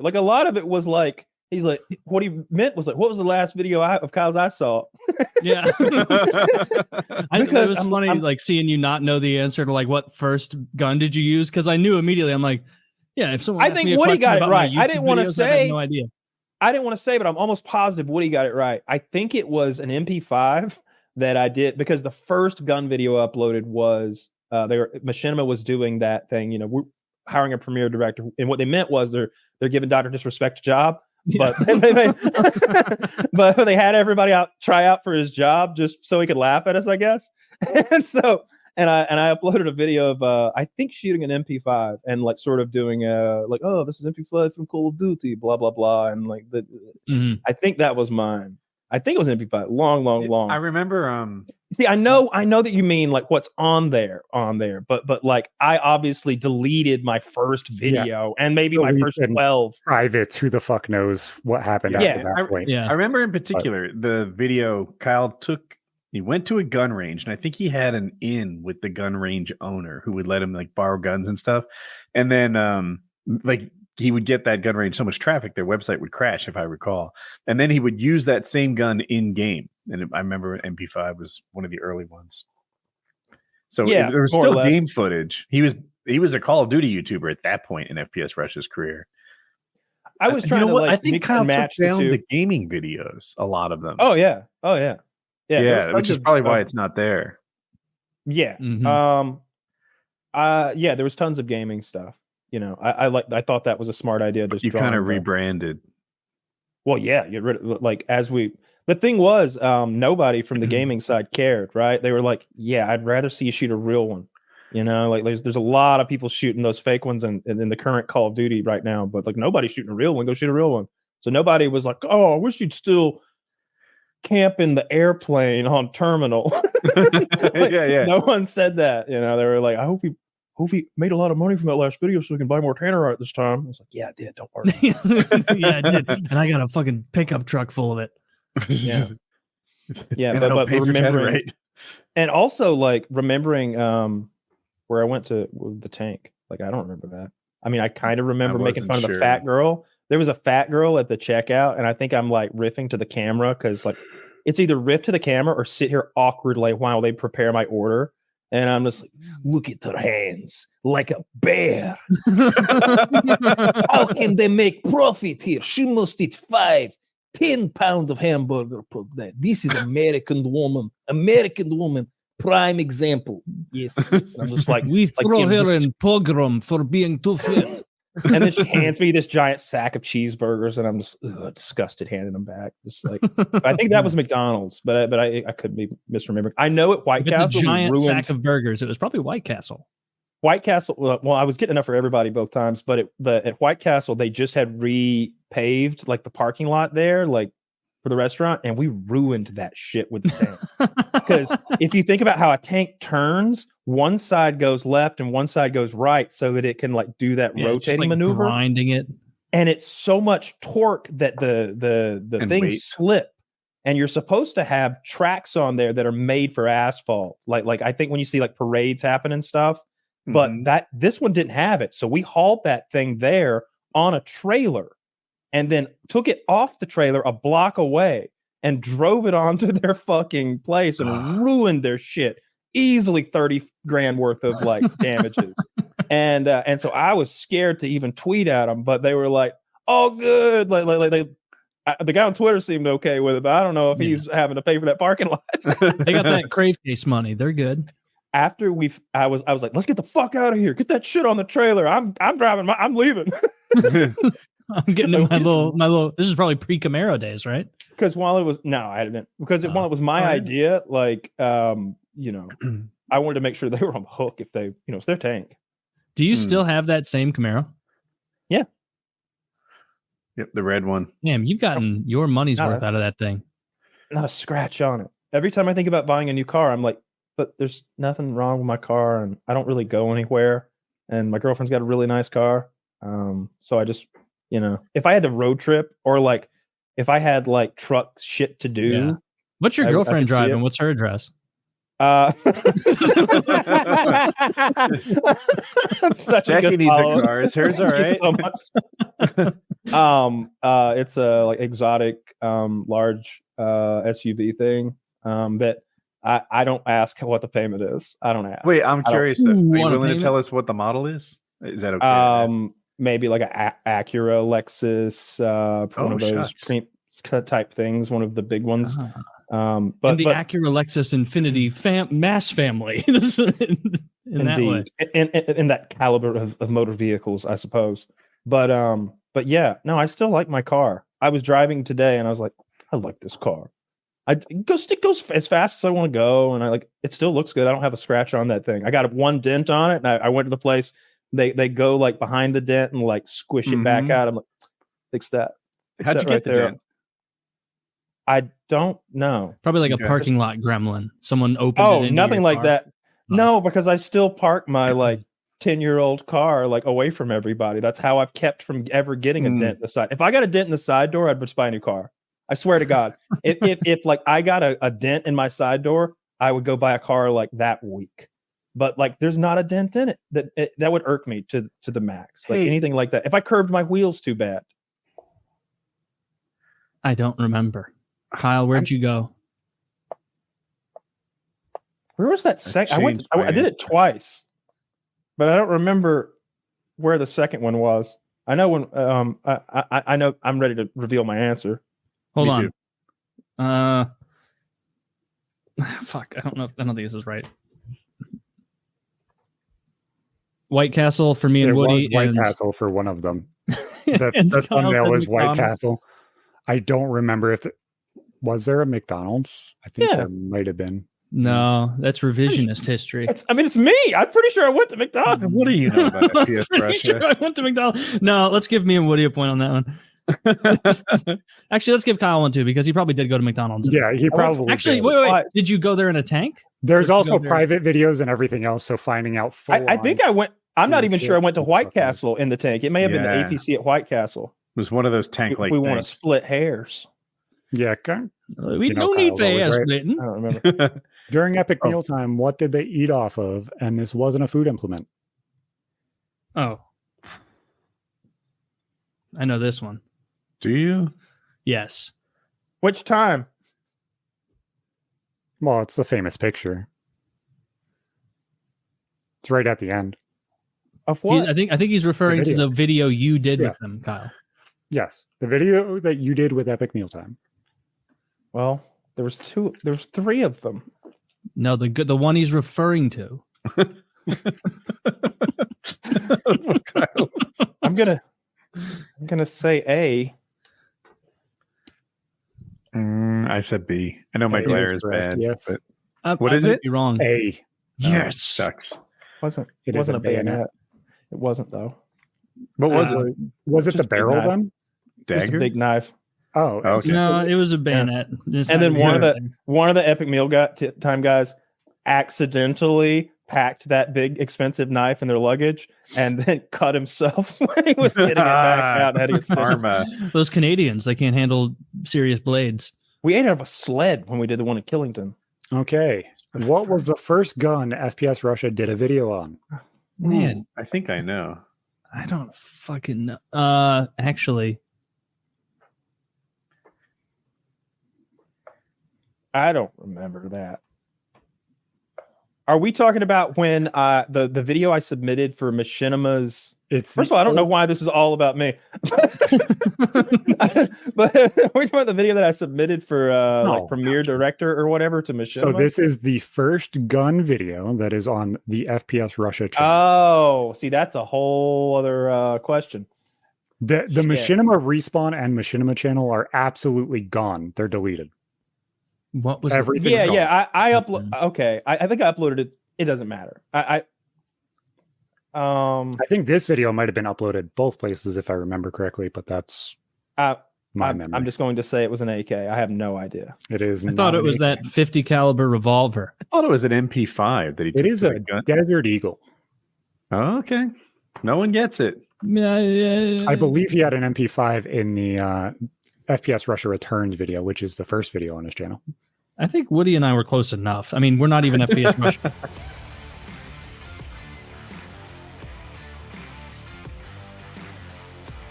Like a lot of it was like, he's like, what he meant was like, what was the last video of Kyle's I saw? Yeah. It was funny, like seeing you not know the answer to like what first gun did you use? Because I knew immediately. I'm like, yeah, if someone asked me a question about my YouTube videos, I have no idea. I didn't want to say, but I'm almost positive Woody got it right. I think it was an MP5 that I did, because the first gun video uploaded was Machinima was doing that thing, you know, we're hiring a premiere director, and what they meant was they're giving Dr. Disrespect a job, but but they had everybody try out for his job just so he could laugh at us, I guess. And so and I uploaded a video of I think shooting an MP5 and like sort of doing like, oh, this is MP5 from Call of Duty, blah blah blah, and like I think that was mine. I think it was an MP5. Long. I remember. See, I know that you mean like what's on there, but like I obviously deleted my first video and maybe my first 12 privates. Who the fuck knows what happened after that point? I remember in particular the video Kyle took. He went to a gun range, and I think he had an in with the gun range owner who would let him like borrow guns and stuff. And then like he would get that gun range so much traffic, their website would crash, if I recall. And then he would use that same gun in game. And I remember MP5 was one of the early ones. So there was still game footage. He was a Call of Duty YouTuber at that point in FPSRussia's career. I was trying to like, I think Kyle took down the gaming videos, a lot of them. Oh yeah. Yeah, which is probably why it's not there. Yeah. Mm-hmm. Yeah, there was tons of gaming stuff. You know, I thought that was a smart idea. Just you kind of rebranded. Well, yeah, the thing was, nobody from the gaming side cared, right? They were like, yeah, I'd rather see you shoot a real one. You know, like there's a lot of people shooting those fake ones in the current Call of Duty right now, but like nobody's shooting a real one. Go shoot a real one. So nobody was like, oh, I wish you'd still camp in the airplane on terminal. Like, no one said that. You know, they were like, I hope he made a lot of money from that last video so we can buy more Tannerite this time. I was like, yeah, I did. Don't worry. Yeah, I did. And I got a fucking pickup truck full of it. Yeah. Yeah, but remembering, and also like remembering where I went to with the tank. Like, I don't remember that. I mean, I kind of remember making fun of the fat girl. There was a fat girl at the checkout, and I think I'm like riffing to the camera because like it's either riff to the camera or sit here awkwardly while they prepare my order. And I'm just like, look at her hands like a bear. How can they make profit here? She must eat 10 pounds of hamburger per day. This is American woman, prime example. Yes. I'm just like, we throw her in pogrom for being too fit. And then she hands me this giant sack of cheeseburgers, and I'm just disgusted handing them back. Just like, I think that was McDonald's, but I could be misremembering. I know at White Castle, it's a giant sack of burgers. It was probably White Castle. White Castle. Well, I was getting enough for everybody both times, but at White Castle they just had repaved like the parking lot there, like for the restaurant, and we ruined that shit with the tank. Because if you think about how a tank turns, one side goes left and one side goes right, so that it can like do that rotating just, like, maneuver, grinding it, and it's so much torque that the things slip. And you're supposed to have tracks on there that are made for asphalt, like I think when you see like parades happen and stuff. But this one didn't have it, so we hauled that thing there on a trailer, and then took it off the trailer a block away and drove it onto their fucking place and ruined their shit. Easily 30 grand worth of like damages. And so I was scared to even tweet at them, but they were like, "Oh, good." Like the guy on Twitter seemed okay with it, but I don't know if he's having to pay for that parking lot. They got that crave case money. They're good. After I was like, let's get the fuck out of here. Get that shit on the trailer. I'm driving. I'm leaving. I'm getting in my little. This is probably pre-Camaro days, right? Because while it was while it was my idea, like you know, I wanted to make sure they were on the hook if they, it's their tank. Do you still have that same Camaro? Yeah. Yep, the red one. Damn, you've gotten your money's worth out of that thing. Not a scratch on it. Every time I think about buying a new car, I'm like, but there's nothing wrong with my car, and I don't really go anywhere. And my girlfriend's got a really nice car. So I just, if I had to road trip or like if I had like truck shit to do. Yeah. What's your girlfriend driving? What's her address? Jackie needs a car. Is hers all right? It's a like exotic large SUV thing that I don't ask what the payment is. I don't ask. Wait, I'm curious though. Are you willing to tell us what the model is? Is that okay? Maybe like a Acura, Lexus, one of those type things, one of the big ones. But the Acura Lexus Infinity mass family. in Indeed, that way. In that caliber of motor vehicles, I suppose. But yeah, no, I still like my car. I was driving today and I was like, I like this car. It goes as fast as I want to go, and it still looks good. I don't have a scratch on that thing. I got one dent on it, and I went to the place. They go like behind the dent and like squish it back out. I'm like, fix that. How'd you get the dent? I don't know. Probably like a parking lot gremlin. Someone opened it. Oh, nothing like that. No, because I still park my 10-year-old car away from everybody. That's how I've kept from ever getting a dent in the side. If I got a dent in the side door, I'd just buy a new car. I swear to God. if I got a dent in my side door, I would go buy a car that week. But there's not a dent in it. That would irk me to the max. Anything like that. If I curved my wheels too bad. I don't remember. Kyle, where'd you go? Where was that second? I did it twice, but I don't remember where the second one was. I know when I know I'm ready to reveal my answer. Hold on. Fuck, I don't think this is right. White Castle for me and Woody. White Castle for one of them. The thumbnail was White Castle. I don't remember was there a McDonald's? I think there might have been. No, that's revisionist history. It's me. I'm pretty sure I went to McDonald's. What do you know about FPSRussia? Sure I went to McDonald's. No, let's give me and Woody a point on that one. Actually, let's give Kyle one too, because he probably did go to McDonald's. Yeah, he probably actually did. Wait. Did you go there in a tank? There's also private videos and everything else, so finding out I think I went. I'm not even sure I went to White Castle in the tank. It may have been the APC at White Castle. It was one of those tank-like we want to split hairs. Yeah, we don't need hair splitting. I don't remember. During Epic Mealtime, what did they eat off of? And this wasn't a food implement. Oh, I know this one. Do you? Yes. Which time? Well, it's the famous picture. It's right at the end. Of what? I think he's referring to the video you did with them, Kyle. Yes, the video that you did with Epic Mealtime. Well, there was three of them. No, the one he's referring to. I'm gonna say A. I said B. I know my glare is bad. Yes. But what is it? You're wrong. A. Yes. Sucks. It wasn't a bayonet. It wasn't though. What was it? Was it the barrel then? Dagger? Just a big knife. Oh, okay. No, it was a bayonet. And then one of the Epic Meal Time guys accidentally packed that big expensive knife in their luggage and then cut himself when he was getting it back out. And had Those Canadians, they can't handle serious blades. We ate out of a sled when we did the one at Killington. Okay. What was the first gun FPSRussia did a video on? Man, I think I know. I don't fucking know. Actually, I don't remember that. Are we talking about when the video I submitted for Machinima's? First of all, I don't know why this is all about me. But we're talking about the video that I submitted for Premiere Director or whatever to Machinima. So this is the first gun video that is on the FPSRussia channel. Oh, see, that's a whole other question. The Machinima Respawn and Machinima channel are absolutely gone. They're deleted. What was everything? Yeah. I upload. Okay, I think I uploaded it. It doesn't matter. I think this video might have been uploaded both places if I remember correctly, but that's my memory. I'm just going to say it was an AK. I have no idea. It is. I thought it was that 50 caliber revolver. I thought it was an MP5 that he. It is a Desert Eagle. Oh, okay. No one gets it. I believe he had an MP5 in the FPSRussia Returns video, which is the first video on his channel. I think Woody and I were close enough. I mean, we're not even FPS Russia.